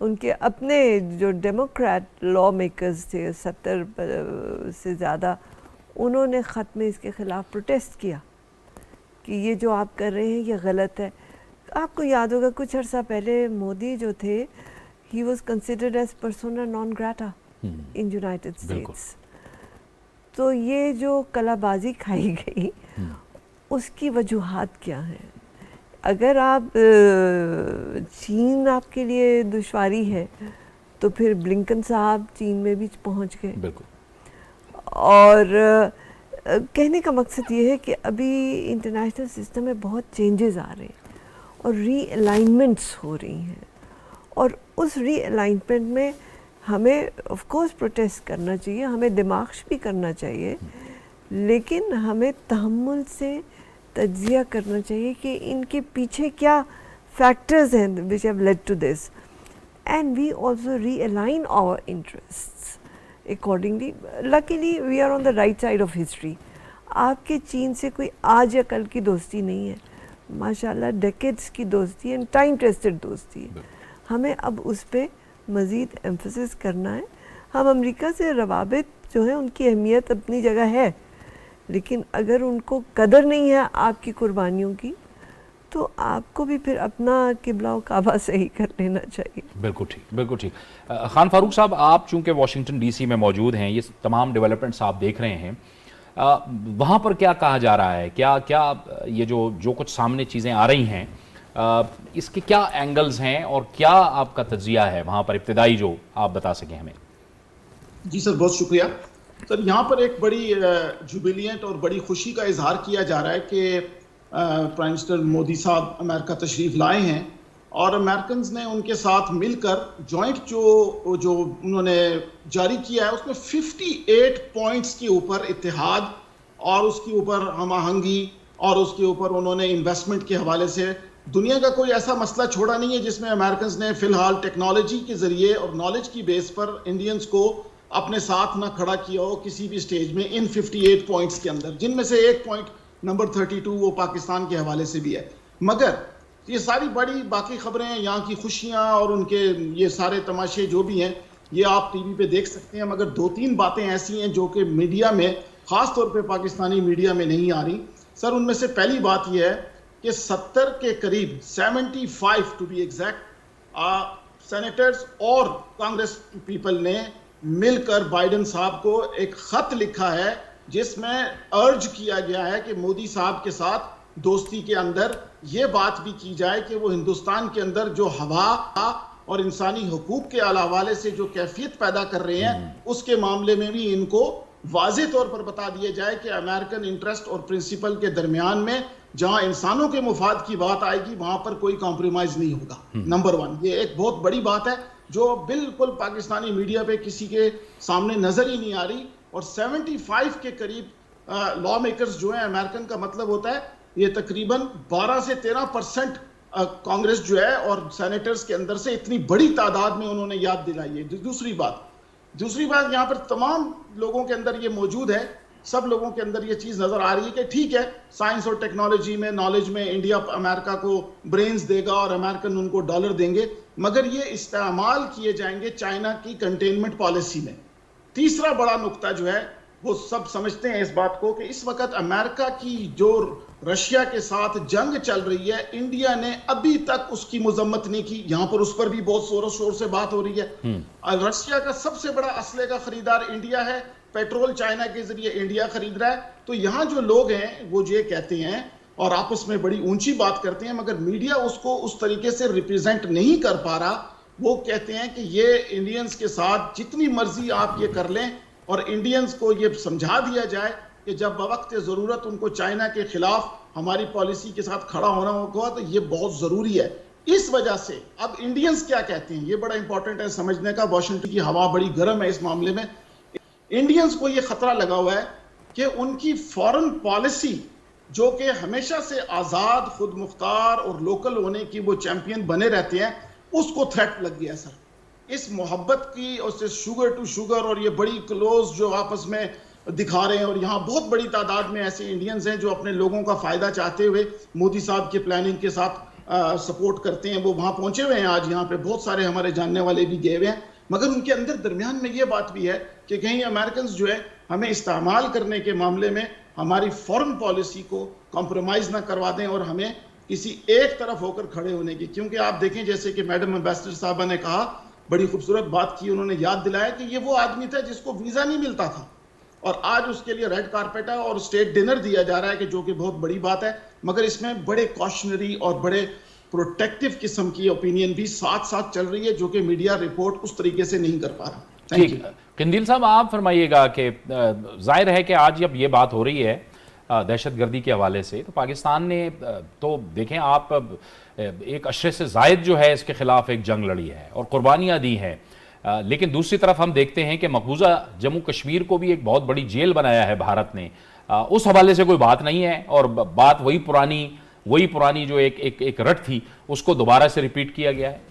ان کے اپنے جو ڈیموکریٹ لا میکرز تھے 70 سے زیادہ، انہوں نے خط میں اس کے خلاف پروٹیسٹ کیا کہ یہ جو آپ کر رہے ہیں یہ غلط ہے. آپ کو یاد ہوگا کچھ عرصہ پہلے مودی جو تھے ہی was considered as persona non grata in United States. تو یہ جو کلا بازی کھائی گئی اس کی وجوہات کیا ہیں؟ اگر آپ چین آپ کے لیے دشواری ہے تو پھر بلنکن صاحب چین میں بھی پہنچ گئے. بالکل. اور کہنے کا مقصد یہ ہے کہ ابھی انٹرنیشنل سسٹم میں بہت چینجز آ رہے ہیں اور ری الائنمنٹس ہو رہی ہیں، اور اس ری الائنمنٹ میں ہمیں آف کورس پروٹیسٹ کرنا چاہیے، ہمیں دماغ بھی کرنا چاہیے، لیکن ہمیں تحمل سے تجزیہ کرنا چاہیے کہ ان کے پیچھے کیا فیکٹرز ہیں which have led to this, and we also realign our interests accordingly. Luckily we are on the right side of history. آپ کے چین سے کوئی آج یا کل کی دوستی نہیں ہے، ماشاءاللہ ڈیکیڈز کی دوستی ہے، ٹائم ٹیسٹڈ دوستی ہے. ہمیں اب اس پہ مزید ایمفسس کرنا ہے. ہم امریکہ سے روابط جو ہیں ان کی اہمیت اپنی جگہ ہے، لیکن اگر ان کو قدر نہیں ہے آپ کی قربانیوں کی تو آپ کو بھی پھر اپنا قبلہ و کعبہ صحیح کر لینا چاہیے. بالکل ٹھیک، بالکل ٹھیک. خان فاروق صاحب، آپ چونکہ واشنگٹن ڈی سی میں موجود ہیں، یہ تمام ڈیولپمنٹس آپ دیکھ رہے ہیں، وہاں پر کیا کہا جا رہا ہے؟ کیا یہ جو کچھ سامنے چیزیں آ رہی ہیں اس کے کیا اینگلز ہیں اور کیا آپ کا تجزیہ ہے وہاں پر ابتدائی جو آپ بتا سکیں ہمیں؟ جی سر، بہت شکریہ سر. یہاں پر ایک بڑی جوبیلینٹ اور بڑی خوشی کا اظہار کیا جا رہا ہے کہ پرائم منسٹر مودی صاحب امریکہ تشریف لائے ہیں، اور امریکنز نے ان کے ساتھ مل کر جوائنٹ جو انہوں نے جاری کیا ہے اس میں 58 پوائنٹس کے اوپر اتحاد اور اس کے اوپر ہم آہنگی اور اس کے اوپر انہوں نے انویسٹمنٹ کے حوالے سے دنیا کا کوئی ایسا مسئلہ چھوڑا نہیں ہے جس میں امریکنز نے فی الحال ٹیکنالوجی کے ذریعے اور نالج کی بیس پر انڈینز کو اپنے ساتھ نہ کھڑا کیا ہو کسی بھی سٹیج میں ان 58 پوائنٹس کے اندر، جن میں سے ایک پوائنٹ نمبر 32 وہ پاکستان کے حوالے سے بھی ہے. مگر یہ ساری بڑی باقی خبریں، یہاں کی خوشیاں اور ان کے یہ سارے تماشے جو بھی ہیں یہ آپ ٹی وی پہ دیکھ سکتے ہیں، مگر 2-3 باتیں ایسی ہیں جو کہ میڈیا میں، خاص طور پہ پاکستانی میڈیا میں نہیں آ رہی. سر ان میں سے پہلی بات یہ ہے کہ 70 کے قریب 75 ٹو بی ایگزیکٹ سینیٹرز اور کانگریس پیپل نے مل کر بائیڈن صاحب کو ایک خط لکھا ہے جس میں ارج کیا گیا ہے کہ مودی صاحب کے ساتھ دوستی کے اندر یہ بات بھی کی جائے کہ وہ ہندوستان کے اندر جو ہوا اور انسانی حقوق کے حوالے سے جو کیفیت پیدا کر رہے ہیں اس کے معاملے میں بھی ان کو واضح طور پر بتا دیا جائے کہ امریکن انٹرسٹ اور پرنسپل کے درمیان میں جہاں انسانوں کے مفاد کی بات آئے گی وہاں پر کوئی کمپرومائز نہیں ہوگا. نمبر 1 یہ ایک بہت بڑی بات ہے جو بالکل پاکستانی میڈیا پہ کسی کے سامنے نظر ہی نہیں آ رہی. اور 75 کے قریب لا میکرز جو ہیں، امریکن کا مطلب ہوتا ہے یہ تقریباً 12 سے 13% کانگریس جو ہے اور سینیٹرز کے اندر سے اتنی بڑی تعداد میں انہوں نے یاد دلائی ہے. دوسری بات یہاں پر تمام لوگوں کے اندر یہ موجود ہے، سب لوگوں کے اندر یہ چیز نظر آ رہی ہے کہ ٹھیک ہے سائنس اور ٹیکنالوجی میں، نالج میں انڈیا امریکہ کو برینز دے گا اور امریکن ان کو ڈالر دیں گے، مگر یہ استعمال کیے جائیں گے چائنا کی کنٹینمنٹ پالیسی میں. تیسرا بڑا نقطہ جو ہے وہ سب سمجھتے ہیں اس بات کو کہ اس وقت امریکہ کی جو رشیا کے ساتھ جنگ چل رہی ہے، انڈیا نے ابھی تک اس کی مذمت نہیں کی. یہاں پر اس پر بھی بہت زور و شور سے بات ہو رہی ہے. رشیا کا سب سے بڑا اسلحے کا خریدار انڈیا ہے، پیٹرول چائنا کے ذریعے انڈیا خرید رہا ہے. تو یہاں جو لوگ ہیں وہ یہ کہتے ہیں اور آپس میں بڑی اونچی بات کرتے ہیں، مگر میڈیا اس کو اس طریقے سے ریپریزنٹ نہیں کر پا رہا. وہ کہتے ہیں کہ یہ انڈینز کے ساتھ جتنی مرضی آپ یہ کر لیں، اور انڈینز کو یہ سمجھا دیا جائے کہ جب بوقت ضرورت ان کو چائنا کے خلاف ہماری پالیسی کے ساتھ کھڑا ہونا ہوگا تو یہ بہت ضروری ہے. اس وجہ سے اب انڈینز کیا کہتے ہیں یہ بڑا امپورٹنٹ ہے سمجھنے کا. واشنگٹن کی ہوا بڑی گرم ہے اس معاملے میں. انڈینز کو یہ خطرہ لگا ہوا ہے کہ ان کی فارن پالیسی جو کہ ہمیشہ سے آزاد، خود مختار اور لوکل ہونے کی وہ چیمپئن بنے رہتے ہیں، اس کو تھریٹ لگ گیا سر. اس محبت کی اور سے شوگر ٹو شوگر اور یہ بڑی کلوز جو آپس میں دکھا رہے ہیں، اور یہاں بہت بڑی تعداد میں ایسے انڈینز ہیں جو اپنے لوگوں کا فائدہ چاہتے ہوئے مودی صاحب کی پلاننگ کے ساتھ سپورٹ کرتے ہیں وہ وہاں پہنچے ہوئے ہیں. آج یہاں پہ بہت سارے ہمارے جاننے والے بھی گئے ہوئے ہیں, مگر ان کے اندر درمیان میں یہ بات بھی ہے کہ کہیں امریکنز جو ہے ہمیں استعمال کرنے کے معاملے میں ہماری فورن پالیسی کو کمپرومائز نہ کروا دیں اور ہمیں کسی ایک طرف ہو کر کھڑے ہونے کی. کیونکہ آپ دیکھیں جیسے کہ میڈم ایمبیسڈر صاحبہ نے کہا, بڑی خوبصورت بات کی, انہوں نے یاد دلایا کہ یہ وہ آدمی تھا جس کو ویزا نہیں ملتا تھا اور آج اس کے لیے ریڈ کارپیٹ ہے اور اسٹیٹ ڈنر دیا جا رہا ہے, کہ جو کہ بہت بڑی بات ہے. مگر اس میں بڑے کاشنری اور بڑے پروٹیکٹیو قسم کی اوپینین بھی ساتھ ساتھ چل رہی ہے, جو کہ میڈیا رپورٹ اس طریقے سے نہیں کر پا رہا. ٹھیک, قندیل صاحب آپ فرمائیے گا کہ ظاہر ہے کہ آج جب یہ بات ہو رہی ہے دہشت گردی کے حوالے سے, تو پاکستان نے تو دیکھیں آپ ایک عشرے سے زائد جو ہے اس کے خلاف ایک جنگ لڑی ہے اور قربانیاں دی ہیں, لیکن دوسری طرف ہم دیکھتے ہیں کہ مقبوضہ جموں کشمیر کو بھی ایک بہت بڑی جیل بنایا ہے بھارت نے. اس حوالے سے کوئی بات نہیں ہے اور بات وہی پرانی جو ایک رٹ تھی اس کو دوبارہ سے ریپیٹ کیا گیا ہے.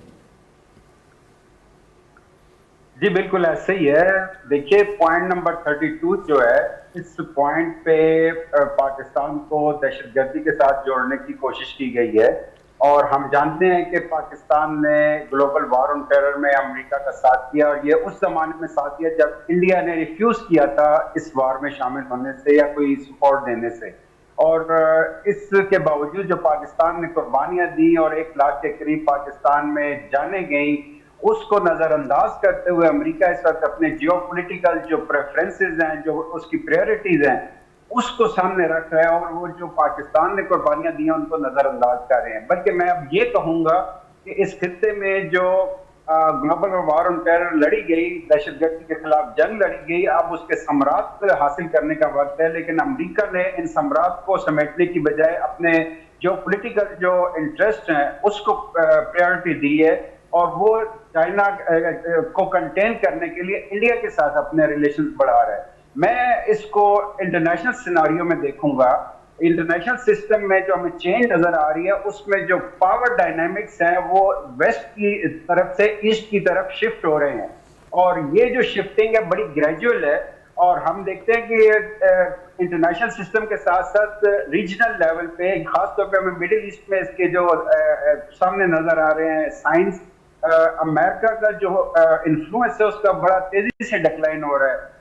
جی بالکل ایسے ہی ہے. دیکھیے پوائنٹ نمبر 32 جو ہے, اس پوائنٹ پہ پاکستان کو دہشت گردی کے ساتھ جوڑنے کی کوشش کی گئی ہے, اور ہم جانتے ہیں کہ پاکستان نے گلوبل وار آن ٹیرر میں امریکا کا ساتھ کیا, اور یہ اس زمانے میں ساتھ دیا جب انڈیا نے ریفیوز کیا تھا اس وار میں شامل ہونے سے یا کوئی سپورٹ دینے سے. اور اس کے باوجود جو پاکستان نے قربانیاں دی اور 1 لاکھ کے قریب پاکستان میں جانیں گئیں, اس کو نظر انداز کرتے ہوئے امریکہ اس وقت اپنے جیو پولیٹیکل جو پریفرنسز ہیں, جو اس کی پریورٹیز ہیں, اس کو سامنے رکھ رہے ہیں, اور وہ جو پاکستان نے قربانیاں دی ہیں ان کو نظر انداز کر رہے ہیں. بلکہ میں اب یہ کہوں گا کہ اس خطے میں جو گلوبل وار آن ٹیرر لڑی گئی, دہشت گردی کے خلاف جنگ لڑی گئی, اب اس کے ثمرات حاصل کرنے کا وقت ہے. لیکن امریکہ نے ان ثمرات کو سمیٹنے کی بجائے اپنے جو پولیٹیکل جو انٹرسٹ ہیں اس کو پریورٹی دی ہے, اور وہ چائنا کو کنٹین کرنے کے لیے انڈیا کے ساتھ اپنے ریلیشنز بڑھا رہا ہے. میں اس کو انٹرنیشنل سیناریو میں دیکھوں گا. انٹرنیشنل سسٹم میں جو ہمیں چینج نظر آ رہی ہے اس میں جو پاور ڈائنامکس ہیں وہ ویسٹ کی طرف سے ایسٹ کی طرف شفٹ ہو رہے ہیں, اور یہ جو شفٹنگ ہے بڑی گریجول ہے. اور ہم دیکھتے ہیں کہ انٹرنیشنل سسٹم کے ساتھ ساتھ ریجنل لیول پہ, خاص طور پہ ہمیں مڈل ایسٹ میں اس کے جو سامنے نظر آ رہے ہیں سائنس, امریکہ کا جو انفلوئنس ہے اس کا بڑا تیزی سے ڈکلائن ہو رہا ہے.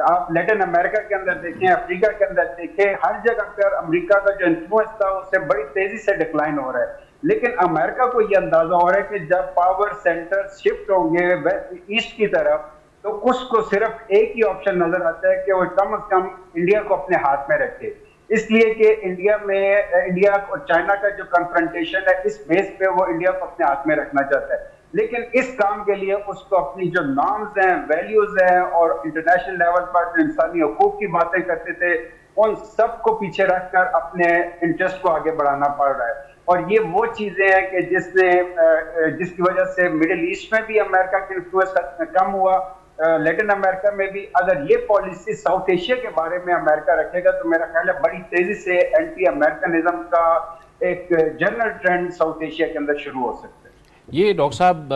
آپ لیٹن امریکہ کے اندر دیکھیں, افریقہ کے اندر دیکھیں, ہر جگہ پر امریکہ کا جو انفلوئنس تھا اس سے بڑی تیزی سے ڈکلائن ہو رہا ہے. لیکن امریکہ کو یہ اندازہ ہو رہا ہے کہ جب پاور سینٹر شفٹ ہوں گے ایسٹ کی طرف, تو اس کو صرف ایک ہی آپشن نظر آتا ہے کہ وہ کم از کم انڈیا کو اپنے ہاتھ میں رکھے. اس لیے کہ انڈیا اور چائنا کا جو کنفرنٹیشن ہے اس بیس پہ وہ انڈیا کو اپنے ہاتھ میں رکھنا چاہتا ہے. لیکن اس کام کے لیے اس کو اپنی جو نارمز ہیں, ویلیوز ہیں, اور انٹرنیشنل لیول پر جو انسانی حقوق کی باتیں کرتے تھے ان سب کو پیچھے رکھ کر اپنے انٹرسٹ کو آگے بڑھانا پڑ رہا ہے. اور یہ وہ چیزیں ہیں کہ جس کی وجہ سے مڈل ایسٹ میں بھی امریکہ کا انفلوئنس کم ہوا, لیٹن امریکہ میں بھی. اگر یہ پالیسی ساؤتھ ایشیا کے بارے میں امریکہ رکھے گا تو میرا خیال ہے بڑی تیزی سے اینٹی امریکنزم کا ایک جنرل ٹرینڈ ساؤتھ ایشیا کے اندر شروع ہو سکتا ہے. یہ ڈاکٹر صاحب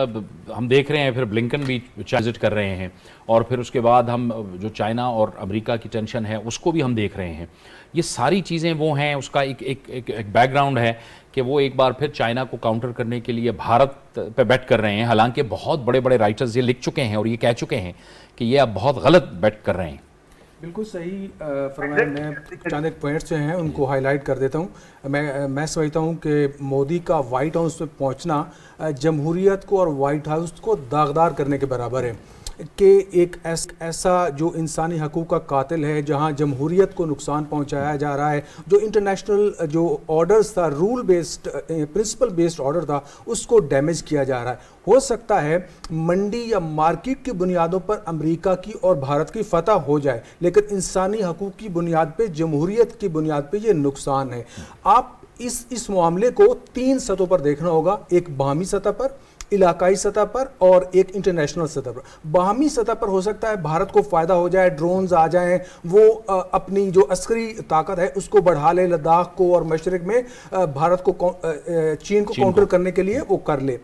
ہم دیکھ رہے ہیں, پھر بلنکن بھی وزٹ کر رہے ہیں, اور پھر اس کے بعد ہم جو چائنا اور امریکہ کی ٹینشن ہے اس کو بھی ہم دیکھ رہے ہیں. یہ ساری چیزیں وہ ہیں, اس کا ایک بیک گراؤنڈ ہے کہ وہ ایک بار پھر چائنا کو کاؤنٹر کرنے کے لیے بھارت پہ بیٹ کر رہے ہیں. حالانکہ بہت بڑے بڑے رائٹرز یہ لکھ چکے ہیں اور یہ کہہ چکے ہیں کہ یہ اب بہت غلط بیٹ کر رہے ہیں. بالکل صحیح فرمایا. میں چند ایک پوائنٹس جو ہیں ان کو ہائی لائٹ کر دیتا ہوں. میں سمجھتا ہوں کہ مودی کا وائٹ ہاؤس پہ پہنچنا جمہوریت کو اور وائٹ ہاؤس کو داغدار کرنے کے برابر ہے کہ ایک ایسا جو انسانی حقوق کا قاتل ہے, جہاں جمہوریت کو نقصان پہنچایا جا رہا ہے, جو انٹرنیشنل جو آرڈرز تھا, rule based principle based order تھا, اس کو ڈیمیج کیا جا رہا ہے. ہو سکتا ہے منڈی یا مارکیٹ کی بنیادوں پر امریکہ کی اور بھارت کی فتح ہو جائے, لیکن انسانی حقوق کی بنیاد پہ, جمہوریت کی بنیاد پہ یہ نقصان ہے. آپ اس معاملے کو 3 سطحوں پر دیکھنا ہوگا, ایک باہمی سطح پر, علاقائی سطح پر اور ایک انٹرنیشنل سطح پر. باہمی سطح پر ہو سکتا ہے بھارت کو فائدہ ہو جائے, ڈرونز آ جائیں, وہ اپنی جو عسکری طاقت ہے اس کو بڑھا لے, لداخ کو اور مشرق میں بھارت کو چین کو کاؤنٹر کرنے کے لیے وہ کر لے.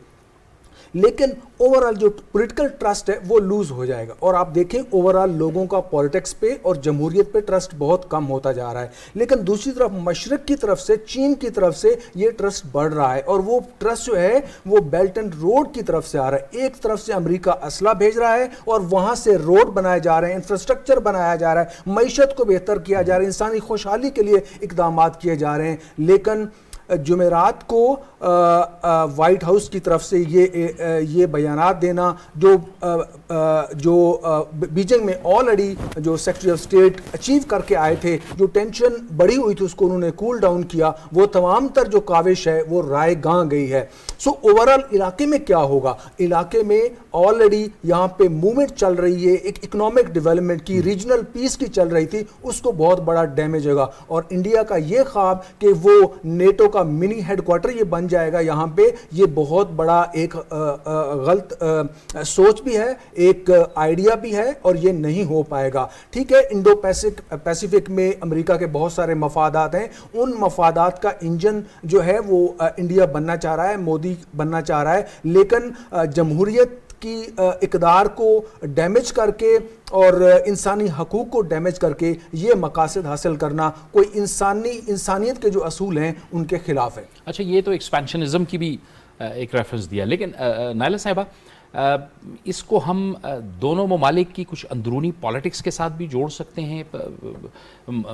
لیکن اوورال جو پولیٹیکل ٹرسٹ ہے وہ لوز ہو جائے گا. اور آپ دیکھیں اوورال لوگوں کا پالیٹکس پہ اور جمہوریت پہ ٹرسٹ بہت کم ہوتا جا رہا ہے. لیکن دوسری طرف مشرق کی طرف سے, چین کی طرف سے یہ ٹرسٹ بڑھ رہا ہے, اور وہ ٹرسٹ جو ہے وہ بیلٹ اینڈ روڈ کی طرف سے آ رہا ہے. ایک طرف سے امریکہ اسلحہ بھیج رہا ہے اور وہاں سے روڈ بنائے جا رہے ہیں, انفراسٹرکچر بنایا جا رہا ہے, معیشت کو بہتر کیا جا رہا ہے, انسانی خوشحالی کے لیے اقدامات کیے جا رہے ہیں. لیکن جمعرات کو وائٹ ہاؤس کی طرف سے یہ بیانات دینا جو بیجنگ میں آلریڈی جو سیکرٹری آف اسٹیٹ اچیو کر کے آئے تھے, جو ٹینشن بڑی ہوئی تھی اس کو انہوں نے کول ڈاؤن کیا, وہ تمام تر جو کاوش ہے وہ رائے گاں گئی ہے. سو اوورال علاقے میں کیا ہوگا؟ علاقے میں آلریڈی یہاں پہ موومنٹ چل رہی ہے, ایک اکنامک ڈیولپمنٹ کی, ریجنل پیس کی چل رہی تھی, اس کو بہت بڑا ڈیمیج ہوگا. اور انڈیا کا یہ خواب کہ وہ نیٹو کا منی ہیڈ کوارٹر یہ بن جائے گا یہاں پہ, یہ بہت بڑا ایک غلط سوچ بھی ہے, ایک آئیڈیا بھی ہے, اور یہ نہیں ہو پائے گا. ٹھیک ہے, انڈو پیسیفک میں امریکہ کے بہت سارے مفادات ہیں, ان مفادات کا انجن جو ہے وہ انڈیا بننا چاہ رہا ہے, مودی بننا چاہ رہا ہے, لیکن جمہوریت کی اقدار کو ڈیمیج کر کے اور انسانی حقوق کو ڈیمیج کر کے یہ مقاصد حاصل کرنا کوئی انسانیت کے جو اصول ہیں ان کے خلاف ہے. اچھا, یہ تو ایکسپینشنزم کی بھی ایک ریفرنس دیا, لیکن نائلہ صاحبہ اس کو ہم دونوں ممالک کی کچھ اندرونی پالیٹکس کے ساتھ بھی جوڑ سکتے ہیں.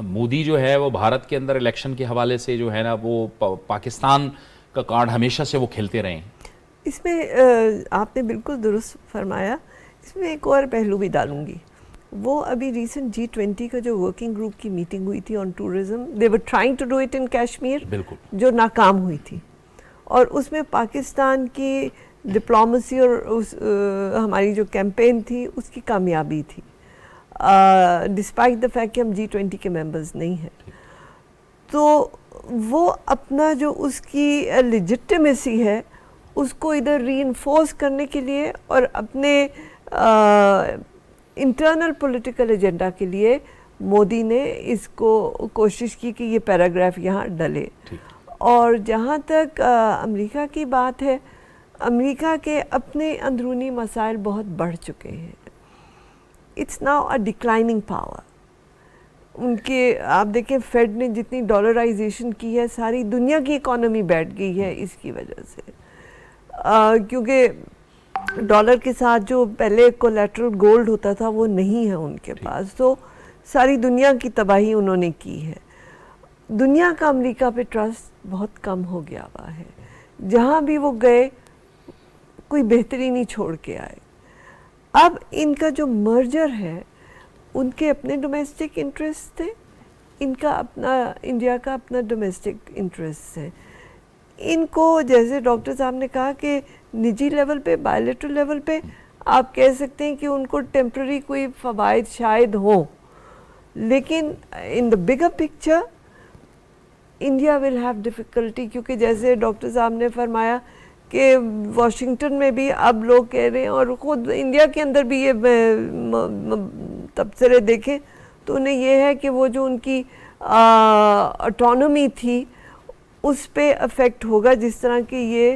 مودی جو ہے وہ بھارت کے اندر الیکشن کے حوالے سے جو ہے نا وہ پاکستان کا کارڈ ہمیشہ سے وہ کھیلتے رہے ہیں. اس میں آپ نے بالکل درست فرمایا. اس میں ایک اور پہلو بھی ڈالوں گی. وہ ابھی ریسنٹ G20 کا جو ورکنگ گروپ کی میٹنگ ہوئی تھی on tourism, they were trying to do it in Kashmir, جو ناکام ہوئی تھی, اور اس میں پاکستان کی ڈپلومسی اور ہماری جو کیمپین تھی اس کی کامیابی تھی, ڈسپائٹ دا فیکٹ کہ ہم G20 کے ممبرز نہیں ہیں. تو وہ اپنا جو اس کی لیجٹمیسی ہے اس کو ادھر ری انفورس کرنے کے لیے اور اپنے انٹرنل پولیٹیکل ایجنڈا کے لیے مودی نے اس کو کوشش کی کہ یہ پیراگراف یہاں ڈلے. اور جہاں تک امریکہ کی بات ہے, امریکہ کے اپنے اندرونی مسائل بہت بڑھ چکے ہیں. It's now a declining power. ان کے آپ دیکھیں فیڈ نے جتنی ڈالرائزیشن کی ہے, ساری دنیا کی اکانومی بیٹھ گئی ہے اس کی وجہ سے, کیونکہ ڈالر کے ساتھ جو پہلے کولیٹرل گولڈ ہوتا تھا وہ نہیں ہے ان کے پاس, تو ساری دنیا کی تباہی انہوں نے کی ہے. دنیا کا امریکہ پہ ٹرسٹ بہت کم ہو گیا ہوا ہے. جہاں بھی وہ گئے کوئی بہتری نہیں چھوڑ کے آئے. اب ان کا جو مرجر ہے, ان کے اپنے ڈومیسٹک انٹرسٹ تھے, ان کا اپنا انڈیا کا اپنا ڈومیسٹک انٹرسٹ ہے. ان کو جیسے ڈاکٹر صاحب نے کہا کہ نجی لیول پہ, بائیلیٹرل لیول پہ آپ کہہ سکتے ہیں کہ ان کو ٹیمپرری کوئی فوائد شاید ہوں, لیکن in the bigger picture India will have difficulty, کیونکہ جیسے ڈاکٹر صاحب نے فرمایا کہ واشنگٹن میں بھی اب لوگ کہہ رہے ہیں, اور خود انڈیا کے اندر بھی یہ تبصرے دیکھیں تو انہیں یہ ہے کہ وہ جو ان کی اٹانومی تھی اس پہ افیکٹ ہوگا, جس طرح کی یہ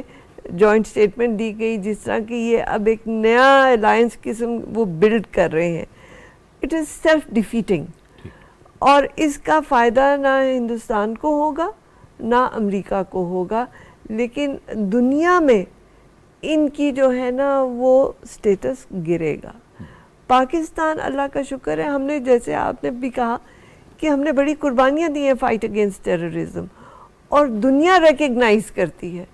جوائنٹ سٹیٹمنٹ دی گئی, جس طرح کی یہ اب ایک نیا الائنس قسم وہ بلڈ کر رہے ہیں. اٹ از سیلف ڈیفیٹنگ, اور اس کا فائدہ نہ ہندوستان کو ہوگا نہ امریکہ کو ہوگا, لیکن دنیا میں ان کی جو ہے نا وہ سٹیٹس گرے گا. پاکستان اللہ کا شکر ہے, ہم نے جیسے آپ نے بھی کہا کہ ہم نے بڑی قربانیاں دی ہیں فائٹ اگینسٹ ٹیررزم, اور دنیا ریکگنائز کرتی ہے.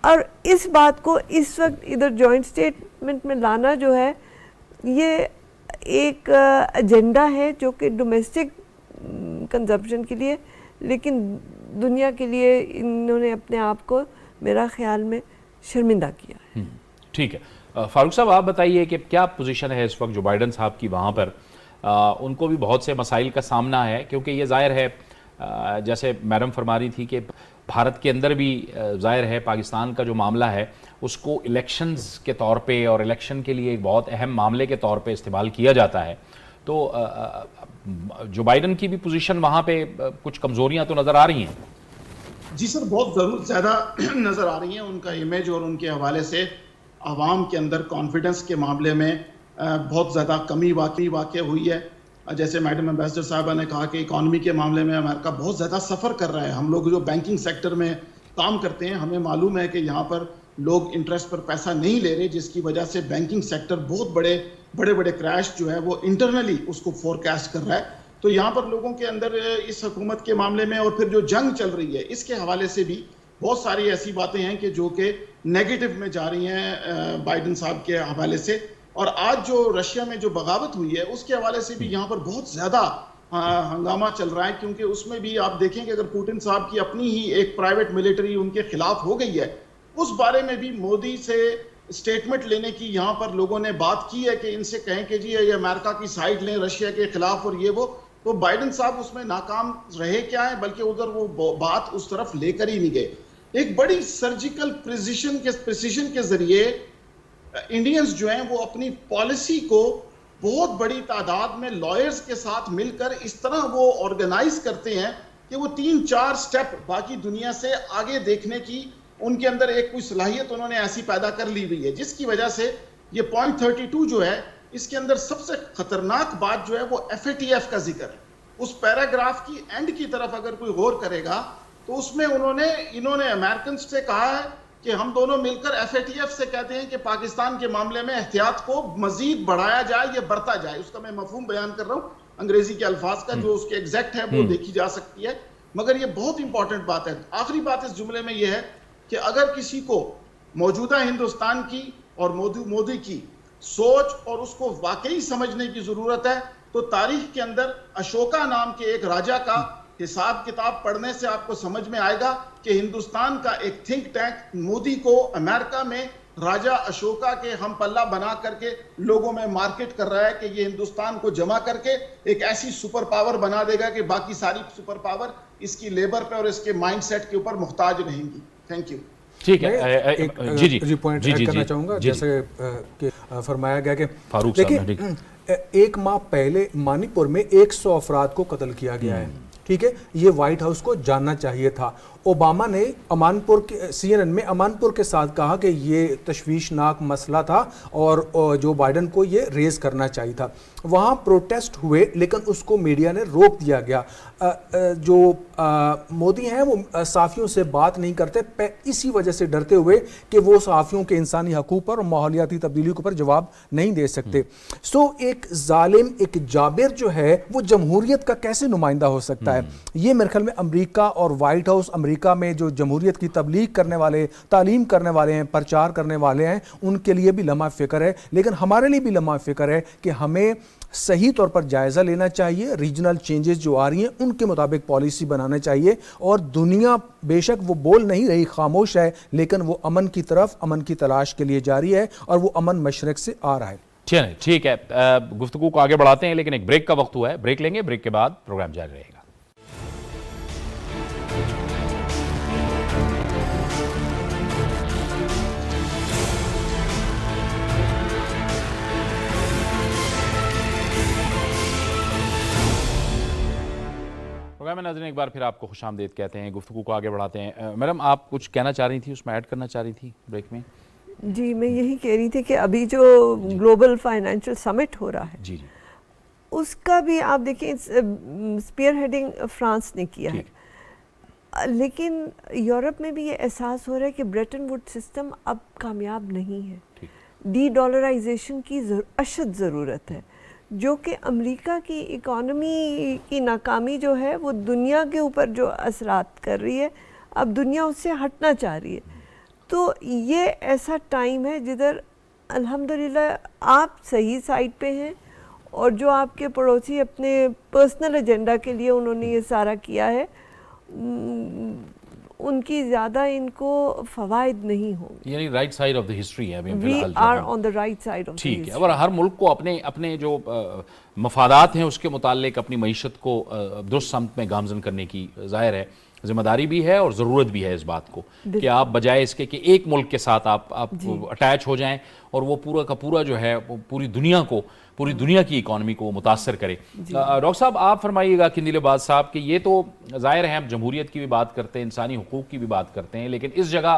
اور اس بات کو اس وقت ادھر جوائنٹ سٹیٹمنٹ میں لانا جو ہے یہ ایک ایجنڈا ہے جو کہ ڈومیسٹک کنزمپشن کے لیے, لیکن دنیا کے لیے انہوں نے اپنے آپ کو میرا خیال میں شرمندہ کیا ہے. ٹھیک ہے, فاروق صاحب آپ بتائیے کہ کیا پوزیشن ہے اس وقت جو بائیڈن صاحب کی وہاں پر؟ ان کو بھی بہت سے مسائل کا سامنا ہے, کیونکہ یہ ظاہر ہے جیسے میڈم فرما رہی تھی کہ بھارت کے اندر بھی ظاہر ہے پاکستان کا جو معاملہ ہے اس کو الیکشنز کے طور پہ اور الیکشن کے لیے ایک بہت اہم معاملے کے طور پہ استعمال کیا جاتا ہے. تو جو بائیڈن کی بھی پوزیشن وہاں پہ کچھ کمزوریاں تو نظر آ رہی ہیں. جی سر, بہت ضرور زیادہ نظر آ رہی ہیں. ان کا امیج اور ان کے حوالے سے عوام کے اندر کانفیڈنس کے معاملے میں بہت زیادہ کمی واقع ہوئی ہے. جیسے میڈم ایمبیسڈر صاحبہ نے کہا کہ اکانومی کے معاملے میں امریکہ بہت زیادہ سفر کر رہا ہے. ہم لوگ جو بینکنگ سیکٹر میں کام کرتے ہیں ہمیں معلوم ہے کہ یہاں پر لوگ انٹرسٹ پر پیسہ نہیں لے رہے, جس کی وجہ سے بینکنگ سیکٹر بہت بڑے کریش جو ہے وہ انٹرنلی اس کو فورکاسٹ کر رہا ہے. تو یہاں پر لوگوں کے اندر اس حکومت کے معاملے میں اور پھر جو جنگ چل رہی ہے اس کے حوالے سے بھی بہت ساری ایسی باتیں ہیں کہ جو کہ نیگیٹو میں جا رہی ہیں بائیڈن صاحب کے حوالے سے. اور آج جو رشیا میں جو بغاوت ہوئی ہے اس کے حوالے سے بھی یہاں پر بہت زیادہ ہنگامہ چل رہا ہے, کیونکہ اس میں بھی آپ دیکھیں کہ اگر پوٹن صاحب کی اپنی ہی ایک پرائیویٹ ملٹری ان کے خلاف ہو گئی ہے, اس بارے میں بھی مودی سے سٹیٹمنٹ لینے کی یہاں پر لوگوں نے بات کی ہے کہ ان سے کہیں کہ جی یہ امریکہ کی سائیڈ لیں رشیا کے خلاف اور یہ وہ. تو بائیڈن صاحب اس میں ناکام رہے کیا ہے, بلکہ ادھر وہ بات اس طرف لے کر ہی نہیں گئے. ایک بڑی سرجیکل پریسیشن کے ذریعے انڈینز جو ہیں وہ اپنی پالیسی کو بہت بڑی تعداد میں لائرز کے ساتھ مل کر اس طرح وہ آرگنائز کرتے ہیں کہ وہ 3-4 سٹیپ باقی دنیا سے آگے دیکھنے کی ان کے اندر ایک کوئی صلاحیت انہوں نے ایسی پیدا کر لی ہوئی ہے, جس کی وجہ سے یہ پوائنٹ 32 جو ہے اس کے اندر سب سے خطرناک بات جو ہے وہ FATF کا ذکر ہے. اس پیراگراف کی اینڈ کی طرف اگر کوئی غور کرے گا تو اس میں انہوں نے امریکنز سے کہا ہے کہ ہم دونوں مل کر FATF سے کہتے ہیں کہ پاکستان کے معاملے میں احتیاط کو مزید بڑھایا جائے یا بڑھتا جائے. اس کا میں مفہوم بیان کر رہا ہوں انگریزی کے الفاظ کا, جو اس کے ایگزیکٹ ہے وہ دیکھی جا سکتی ہے, مگر یہ بہت امپورٹنٹ بات ہے. آخری بات اس جملے میں یہ ہے کہ اگر کسی کو موجودہ ہندوستان کی اور مودی کی سوچ اور اس کو واقعی سمجھنے کی ضرورت ہے تو تاریخ کے اندر اشوکا نام کے ایک راجا کا حساب کتاب پڑھنے سے آپ کو سمجھ میں آئے گا کہ ہندوستان کا ایک تھنک ٹینک مودی کو امریکہ میں راجا اشوکا کے ہم پلہ بنا کر کے لوگوں میں مارکیٹ کر رہا ہے کہ یہ ہندوستان کو جمع کر کے ایک ایسی سپر پاور بنا دے گا کہ باقی ساری سپر پاور اس کی لیبر پہ اور اس کے مائنڈ سیٹ کے اوپر محتاج رہیں گی. Thank you. ٹھیک ہے, جی پوائنٹ ایڈ کرنا چاہوں گا. جیسے کہ فرمایا گیا کہ دیکھیں ایک ماہ پہلے مانی پور میں 100 افراد کو قتل کیا گیا ہے, ٹھیک ہے, یہ وائٹ ہاؤس کو جاننا چاہیے تھا. اوباما نے امانپور کے CNN میں امانپور کے ساتھ کہا کہ یہ تشویشناک مسئلہ تھا اور جو بائیڈن کو یہ ریز کرنا چاہیے تھا. وہاں پروٹیسٹ ہوئے لیکن اس کو میڈیا نے روک دیا گیا. جو مودی ہیں وہ صحافیوں سے بات نہیں کرتے اسی وجہ سے ڈرتے ہوئے کہ وہ صحافیوں کے انسانی حقوق پر اور ماحولیاتی تبدیلیوں پر جواب نہیں دے سکتے. سو ایک ظالم ایک جابر جو ہے وہ جمہوریت کا کیسے نمائندہ ہو سکتا ہے؟ یہ میرے خیال میں امریکہ اور وائٹ ہاؤس امریکہ میں جو جمہوریت کی تبلیغ کرنے والے, تعلیم کرنے والے ہیں, پرچار کرنے والے ہیں, ان کے لیے بھی لمحہ فکر ہے, لیکن ہمارے لیے بھی لمحہ فکر ہے کہ ہمیں صحیح طور پر جائزہ لینا چاہیے. ریجنل چینجز جو آ رہی ہیں ان کے مطابق پالیسی بنانا چاہیے. اور دنیا بے شک وہ بول نہیں رہی, خاموش ہے, لیکن وہ امن کی طرف, امن کی تلاش کے لیے جاری ہے اور وہ امن مشرق سے آ رہا ہے. ٹھیک ہے, گفتگو کو آگے بڑھاتے ہیں لیکن ایک بریک کا وقت ہوا ہے, بریک لیں گے, بریک کے بعد پروگرام جاری رہے گا. پروگرام میں ناظرین ایک بار پھر آپ کو خوش آمدید کہتے ہیں, گفتگو کو آگے بڑھاتے ہیں. میڈم آپ کچھ کہنا چاہ رہی تھی, اس میں ایڈ کرنا چاہ رہی تھی بریک میں؟ جی میں یہی کہہ رہی تھی کہ ابھی جو گلوبل فائنینشیل سمٹ ہو رہا ہے جی اس کا بھی آپ دیکھیں اسپیئر ہیڈنگ فرانس نے کیا ہے, لیکن یورپ میں بھی یہ احساس ہو رہا ہے کہ بریٹن ووڈ سسٹم اب کامیاب نہیں ہے. ڈی ڈالرائزیشن کی اشد ضرورت ہے, جو کہ امریکہ کی اکانومی کی ناکامی جو ہے وہ دنیا کے اوپر جو اثرات کر رہی ہے, اب دنیا اس سے ہٹنا چاہ رہی ہے. تو یہ ایسا ٹائم ہے جدھر الحمدللہ آپ صحیح سائڈ پہ ہیں اور جو آپ کے پڑوسی اپنے پرسنل ایجنڈا کے لیے انہوں نے یہ سارا کیا ہے, ان کی زیادہ ان کو فوائد نہیں ہوں گے. یعنی right side of the history ہے ابھی we are on the right side of ٹھیک ہے. اور ہر ملک کو اپنے جو مفادات ہیں اس کے متعلق اپنی معیشت کو درست سمت میں گامزن کرنے کی ظاہر ہے ذمہ داری بھی ہے اور ضرورت بھی ہے اس بات کو کہ آپ بجائے اس کے کہ ایک ملک کے ساتھ آپ اٹیچ ہو جائیں اور وہ پورا کا پورا جو ہے پوری دنیا کی اکانومی کو متاثر کرے. ڈاکٹر صاحب آپ فرمائیے گا قندیل عباد صاحب کہ یہ تو ظاہر ہے ہم جمہوریت کی بھی بات کرتے ہیں, انسانی حقوق کی بھی بات کرتے ہیں, لیکن اس جگہ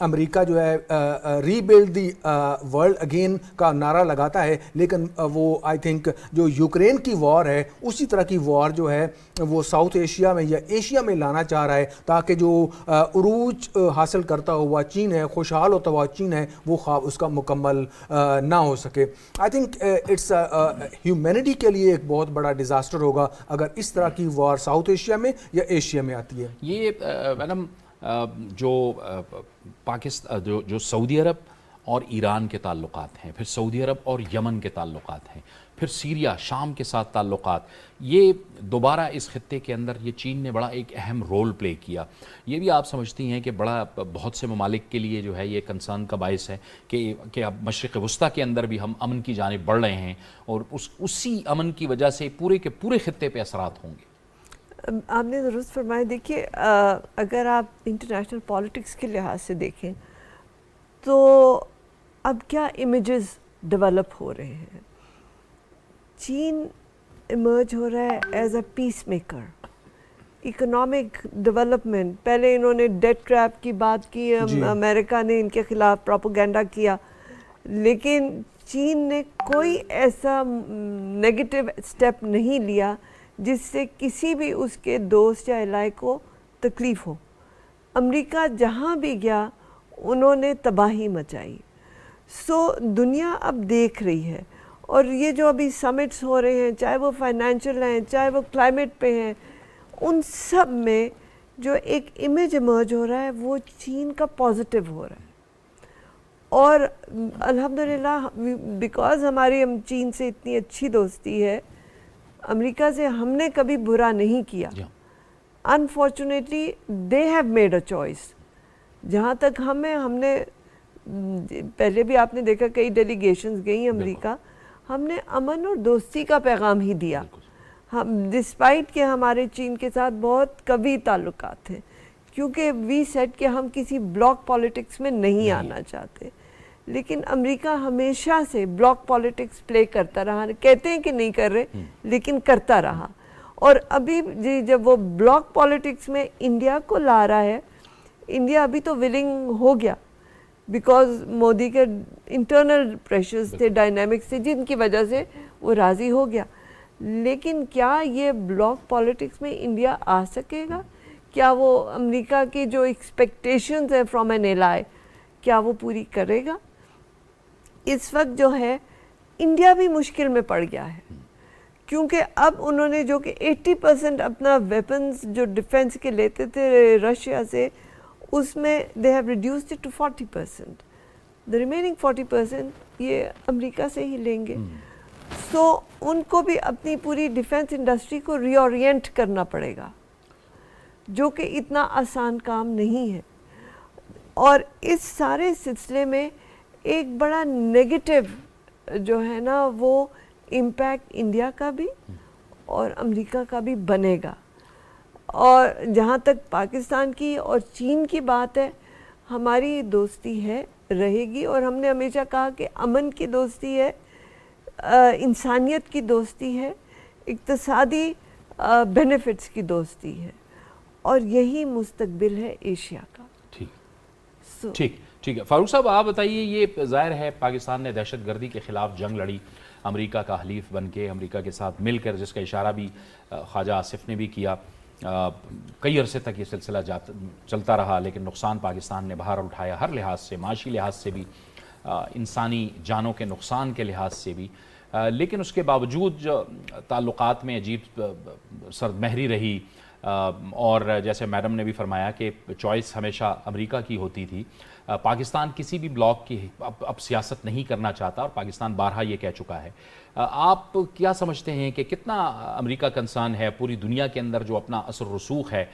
امریکہ جو ہے ری بلڈ دی ورلڈ اگین کا نعرہ لگاتا ہے، لیکن وہ آئی تھنک جو یوکرین کی وار ہے اسی طرح کی وار جو ہے وہ ساؤتھ ایشیا میں یا ایشیا میں لانا چاہ رہا ہے، تاکہ جو عروج حاصل کرتا ہوا چین ہے، خوشحال ہوتا ہوا چین ہے، وہ خواب اس کا مکمل نہ ہو سکے. آئی تھنک اٹس ہیومینٹی کے لیے ایک بہت بڑا ڈیزاسٹر ہوگا اگر اس طرح کی وار ساؤتھ ایشیا میں یا ایشیا میں آتی ہے. یہ میڈم جو پاکستان جو سعودی عرب اور ایران کے تعلقات ہیں، پھر سعودی عرب اور یمن کے تعلقات ہیں، پھر سیریا شام کے ساتھ تعلقات، یہ دوبارہ اس خطے کے اندر یہ چین نے بڑا ایک اہم رول پلے کیا. یہ بھی آپ سمجھتی ہیں کہ بڑا بہت سے ممالک کے لیے جو ہے یہ کنسرن کا باعث ہے کہ اب مشرق وسطیٰ کے اندر بھی ہم امن کی جانب بڑھ رہے ہیں اور اسی امن کی وجہ سے پورے کے پورے خطے پہ اثرات ہوں گے؟ آپ نے درست فرمایا. دیکھیے اگر آپ انٹرنیشنل پالیٹکس کے لحاظ سے دیکھیں تو اب کیا امیجز ڈیولپ ہو رہے ہیں. چین ایمرج ہو رہا ہے as a peace maker. Economic development, پہلے انہوں نے ڈیٹ ٹریپ کی بات کی، امریکہ نے ان کے خلاف پروپیگنڈا کیا، لیکن چین نے کوئی ایسا نیگیٹو اسٹیپ نہیں لیا جس سے کسی بھی اس کے دوست یا علاقے کو تکلیف ہو. امریکہ جہاں بھی گیا انہوں نے تباہی مچائی. سو دنیا اب دیکھ رہی ہے، اور یہ جو ابھی سمٹس ہو رہے ہیں، چاہے وہ فائنینشیل ہیں، چاہے وہ کلائمیٹ پہ ہیں، ان سب میں جو ایک امیج ایمرج ہو رہا ہے وہ چین کا پازیٹیو ہو رہا ہے. اور الحمدللہ بیکاز ہماری چین سے اتنی اچھی دوستی ہے، امریکہ سے ہم نے کبھی برا نہیں کیا. Unfortunately they have made a choice. جہاں تک ہم نے پہلے بھی آپ نے دیکھا کئی ڈیلیگیشنز گئیں امریکہ، ہم نے امن اور دوستی کا پیغام ہی دیا. ہم ڈسپائٹ کہ ہمارے چین کے ساتھ بہت قوی تعلقات ہیں، کیونکہ وی سیٹ کہ ہم کسی بلاک پالیٹکس میں نہیں آنا چاہتے. لیکن امریکہ ہمیشہ سے بلاک پالیٹکس پلے کرتا رہا. کہتے ہیں کہ نہیں کر رہے، لیکن کرتا رہا. اور ابھی جب وہ بلاک پالیٹکس میں انڈیا کو لا رہا ہے، انڈیا ابھی تو ولنگ ہو گیا بیکاز مودی کے انٹرنل پریشرز تھے، ڈائنامکس تھے، جن کی وجہ سے وہ راضی ہو گیا. لیکن کیا یہ بلاک پالیٹکس میں انڈیا آ سکے گا؟ کیا وہ امریکہ کی جو ایکسپیکٹیشنز ہیں فرام این ایلائی، کیا وہ پوری کرے گا؟ اس وقت جو ہے انڈیا بھی مشکل میں پڑ گیا ہے، کیونکہ اب انہوں نے جو کہ 80% اپنا ویپنز جو ڈیفنس کے لیتے تھے رشیا سے، اس میں they have reduced it to 40%. The remaining 40% یہ امریکہ سے ہی لیں گے. سو ان کو بھی اپنی پوری ڈیفنس انڈسٹری کو ری اورینٹ کرنا پڑے گا، جو کہ اتنا آسان کام نہیں ہے. اور اس سارے سلسلے میں ایک بڑا نیگیٹو جو ہے نا وہ امپیکٹ انڈیا کا بھی اور امریکہ کا بھی بنے گا. اور جہاں تک پاکستان کی اور چین کی بات ہے، ہماری دوستی ہے، رہے گی. اور ہم نے ہمیشہ کہا کہ امن کی دوستی ہے، انسانیت کی دوستی ہے، اقتصادی بینیفٹس کی دوستی ہے، اور یہی مستقبل ہے ایشیا کا. ٹھیک ہے. فاروق صاحب آپ بتائیے، یہ ظاہر ہے پاکستان نے دہشت گردی کے خلاف جنگ لڑی امریکہ کا حلیف بن کے، امریکہ کے ساتھ مل کر، جس کا اشارہ بھی خواجہ آصف نے بھی کیا. کئی عرصے تک یہ سلسلہ چلتا رہا، لیکن نقصان پاکستان نے بہر اٹھایا، ہر لحاظ سے، معاشی لحاظ سے بھی، انسانی جانوں کے نقصان کے لحاظ سے بھی. لیکن اس کے باوجود جو تعلقات میں عجیب سرد مہری رہی، اور جیسے میڈم نے بھی فرمایا کہ چوائس ہمیشہ امریکہ کی ہوتی تھی. پاکستان کسی بھی بلاک کی اب سیاست نہیں کرنا چاہتا، اور پاکستان بارہا یہ کہہ چکا ہے. آپ کیا سمجھتے ہیں کہ کتنا امریکہ کنسرن ہے پوری دنیا کے اندر جو اپنا اثر رسوخ ہے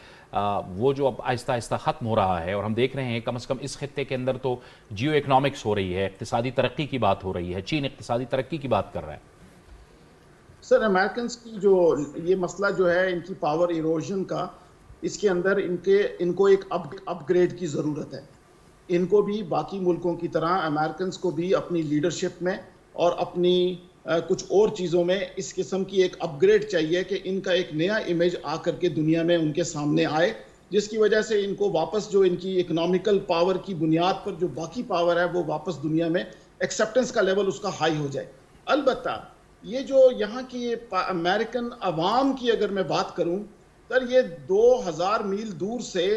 وہ جو اب آہستہ آہستہ ختم ہو رہا ہے؟ اور ہم دیکھ رہے ہیں کم از کم اس خطے کے اندر تو جیو اکنامکس ہو رہی ہے، اقتصادی ترقی کی بات ہو رہی ہے، چین اقتصادی ترقی کی بات کر رہا ہے. سر امریکنز کی جو یہ مسئلہ جو ہے ان کی پاور ایروژن کا، اس کے اندر ان کو ایک اپ گریڈ کی ضرورت ہے. ان کو بھی باقی ملکوں کی طرح امریکنز کو بھی اپنی لیڈرشپ میں اور اپنی کچھ اور چیزوں میں اس قسم کی ایک اپ گریڈ چاہیے کہ ان کا ایک نیا امیج آ کر کے دنیا میں ان کے سامنے آئے، جس کی وجہ سے ان کو واپس جو ان کی اکنامیکل پاور کی بنیاد پر جو باقی پاور ہے وہ واپس دنیا میں ایکسیپٹنس کا لیول اس کا ہائی ہو جائے. البتہ یہ جو یہاں کی امریکن عوام کی اگر میں بات کروں سر، یہ 2000 میل دور سے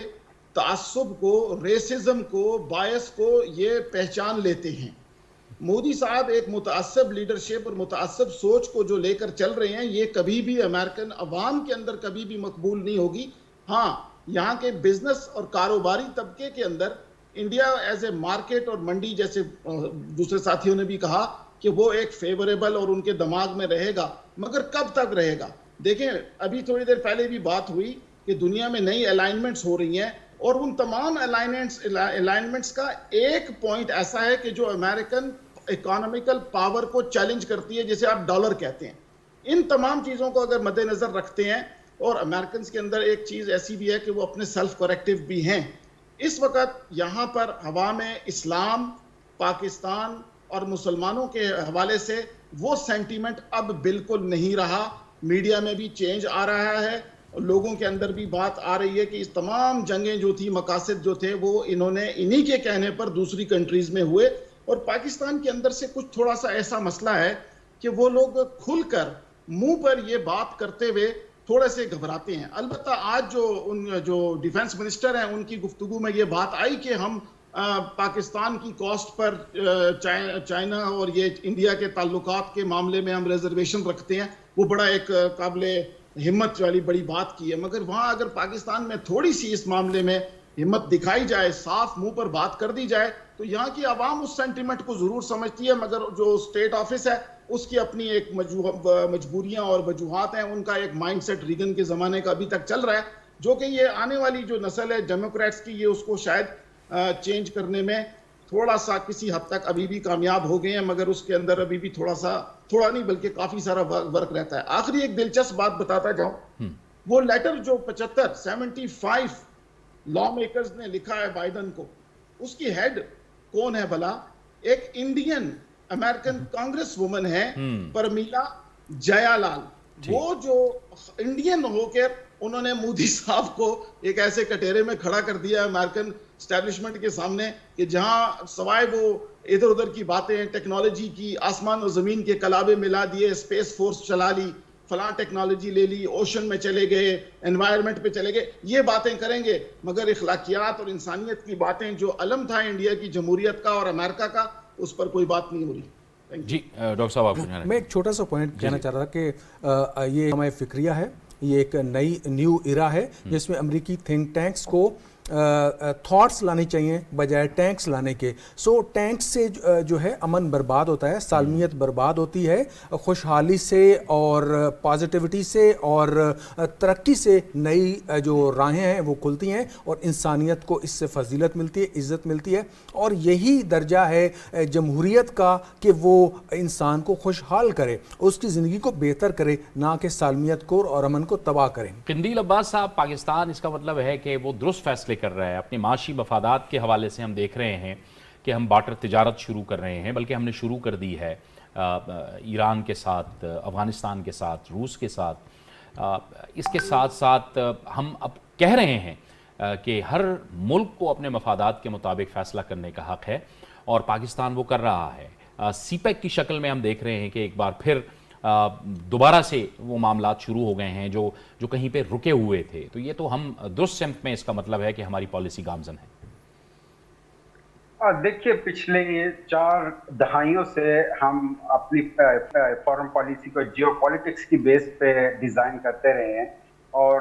تعصب کو، ریسزم کو، بائس کو یہ پہچان لیتے ہیں. مودی صاحب ایک متعصب لیڈرشپ اور متعصب سوچ کو جو لے کر چل رہے ہیں، یہ کبھی بھی امریکن عوام کے اندر کبھی بھی مقبول نہیں ہوگی. ہاں، یہاں کے بزنس اور کاروباری طبقے کے اندر انڈیا ایز اے مارکیٹ اور منڈی، جیسے دوسرے ساتھیوں نے بھی کہا کہ وہ ایک فیوریبل اور ان کے دماغ میں رہے گا، مگر کب تک رہے گا؟ دیکھیں، ابھی تھوڑی دیر پہلے بھی بات ہوئی کہ دنیا میں نئی الائنمنٹس ہو رہی ہیں، اور ان تمام الائنمنٹس کا ایک پوائنٹ ایسا ہے کہ جو امریکن اکانومیکل پاور کو چیلنج کرتی ہے، جسے آپ ڈالر کہتے ہیں. ان تمام چیزوں کو اگر مد نظر رکھتے ہیں، اور امریکنز کے اندر ایک چیز ایسی بھی ہے کہ وہ اپنے سیلف کریکٹیو بھی ہیں. اس وقت یہاں پر ہوا میں اسلام، پاکستان اور مسلمانوں کے حوالے سے وہ سینٹیمنٹ اب بالکل نہیں رہا. میڈیا میں بھی چینج آ رہا ہے، لوگوں کے اندر بھی بات آ رہی ہے کہ اس تمام جنگیں جو تھی، مقاصد جو تھے، وہ انہی کے کہنے پر دوسری کنٹریز میں ہوئے. اور پاکستان کے اندر سے کچھ تھوڑا سا ایسا مسئلہ ہے کہ وہ لوگ کھل کر منہ پر یہ بات کرتے ہوئے تھوڑے سے گھبراتے ہیں. البتہ آج جو ڈیفنس منسٹر ہیں، ان کی گفتگو میں یہ بات آئی کہ ہم پاکستان کی کاسٹ پر چائنا اور یہ انڈیا کے تعلقات کے معاملے میں ہم ریزرویشن رکھتے ہیں. وہ بڑا ایک قابل ہمت والی بڑی بات کی ہے. مگر وہاں اگر پاکستان میں تھوڑی سی اس معاملے میں ہمت دکھائی جائے، صاف منہ پر بات کر دی جائے، تو یہاں کی عوام اس سینٹیمنٹ کو ضرور سمجھتی ہے. مگر جو اسٹیٹ آفس ہے، اس کی اپنی ایک مجبوریاں اور وجوہات ہیں. ان کا ایک مائنڈ سیٹ ریگن کے زمانے کا ابھی تک چل رہا ہے، جو کہ یہ آنے والی جو نسل ہے ڈیموکریٹس کی، یہ اس کو شاید چینج کرنے میں تھوڑا سا کسی حد تک ابھی بھی کامیاب ہو گئے ہیں. مگر اس کے اندر ابھی بھی تھوڑا نہیں بلکہ کافی سارا ورک رہتا ہے. آخری ایک دلچسپ بات بتاتا جاؤں، وہ لیٹر جو 75 لا میکرز نے لکھا ہے بائیڈن کو، اس کی ہیڈ کون ہے بھلا؟ ایک انڈین امریکن کانگریس وومن ہے، پرمیلا جیا لال. وہ جو انڈین ہو کے انہوں نے مودی صاحب کو ایک ایسے کٹہرے میں کھڑا کر دیا امریکن اسٹیبلشمنٹ کے سامنے کہ جہاں سوائے وہ ادھر ادھر کی باتیں، ٹیکنالوجی کی، آسمان و زمین کے کلابے ملا دیے، اسپیس فورس چلا لی، فلاں ٹیکنالوجی لے لی، اوشن میں چلے گئے، انوائرمنٹ پہ چلے گئے، یہ باتیں کریں گے. مگر اخلاقیات اور انسانیت کی باتیں، جو علم تھا انڈیا کی جمہوریت کا اور امریکہ کا، اس پر کوئی بات نہیں ہو رہی. جی ڈاکٹر صاحب، آپ میں ایک چھوٹا سا پوائنٹ کہنا چاہ رہا تھا کہ یہ ہمیں فکریہ ہے، یہ ایک نیو ایرا ہے جس میں امریکی تھنک ٹینکس کو تھاٹس لانے چاہیے بجائے ٹینکس لانے کے. سو ٹینکس سے جو ہے امن برباد ہوتا ہے، سالمیت برباد ہوتی ہے. خوشحالی سے اور پازیٹیوٹی سے اور ترقی سے نئی جو راہیں ہیں وہ کھلتی ہیں، اور انسانیت کو اس سے فضیلت ملتی ہے، عزت ملتی ہے. اور یہی درجہ ہے جمہوریت کا کہ وہ انسان کو خوشحال کرے، اس کی زندگی کو بہتر کرے، نہ کہ سالمیت کو اور امن کو تباہ کریں. قندیل عباس صاحب، پاکستان اس کا مطلب ہے کہ وہ درست فیصلے کر رہا ہے. اپنے معاشی مفادات کے حوالے سے ہم دیکھ رہے ہیں کہ ہم بارٹر تجارت شروع کر رہے ہیں، بلکہ ہم نے شروع کر دی ہے ایران کے ساتھ، افغانستان کے ساتھ، روس کے ساتھ. اس کے ساتھ ساتھ ہم اب کہہ رہے ہیں کہ ہر ملک کو اپنے مفادات کے مطابق فیصلہ کرنے کا حق ہے، اور پاکستان وہ کر رہا ہے. سی پیک کی شکل میں ہم دیکھ رہے ہیں کہ ایک بار پھر دوبارہ سے وہ معاملات شروع ہو گئے ہیں جو کہیں پہ رکے ہوئے تھے. تو یہ تو ہم درست سمت میں، اس کا مطلب ہے کہ ہماری پالیسی گامزن ہے. دیکھیے، پچھلے 4 دہائیوں سے ہم اپنی فارن پالیسی کو جیو پالیٹکس کی بیس پہ ڈیزائن کرتے رہے ہیں، اور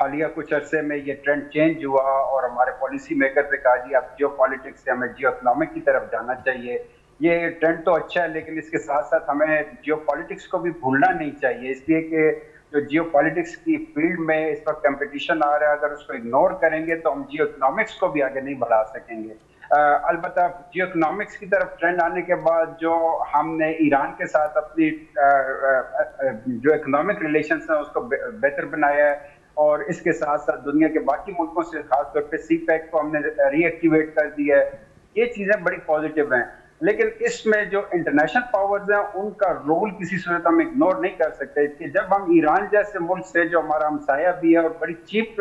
حالیہ کچھ عرصے میں یہ ٹرینڈ چینج ہوا اور ہمارے پالیسی میکر نے کہا جی اب جیو پالیٹکس سے ہمیں جیو اکنامک کی طرف جانا چاہیے. یہ ٹرینڈ تو اچھا ہے، لیکن اس کے ساتھ ساتھ ہمیں جیو پالیٹکس کو بھی بھولنا نہیں چاہیے، اس لیے کہ جو جیو پالیٹکس کی فیلڈ میں اس وقت کمپٹیشن آ رہا ہے، اگر اس کو اگنور کریں گے تو ہم جیو اکنامکس کو بھی آگے نہیں بڑھا سکیں گے. البتہ جیو اکنامکس کی طرف ٹرینڈ آنے کے بعد جو ہم نے ایران کے ساتھ اپنی جو اکنامک ریلیشنز ہیں اس کو بہتر بنایا ہے، اور اس کے ساتھ ساتھ دنیا کے باقی ملکوں سے خاص طور پہ سی پیک کو ہم نے ری ایکٹیویٹ کر دیا ہے. یہ چیزیں بڑی پازیٹیو ہیں، لیکن اس میں جو انٹرنیشنل پاورز ہیں ان کا رول کسی صورت ہم اگنور نہیں کر سکتے. کہ جب ہم ایران جیسے ملک سے، جو ہمارا ہمسایہ بھی ہے اور بڑی چیپ